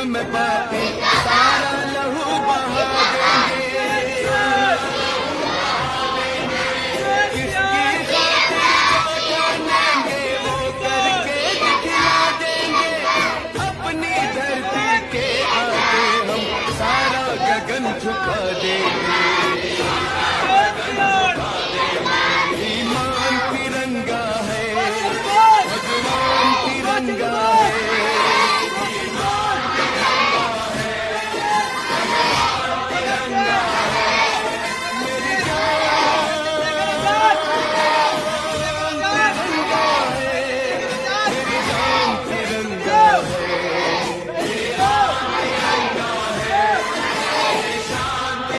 में पापी सारा लहू बहा देंगे। किसकी खातिर जो जानेंगे वो करके दिखला देंगे। अपनी धरती के आगे हम सारा गगन झुका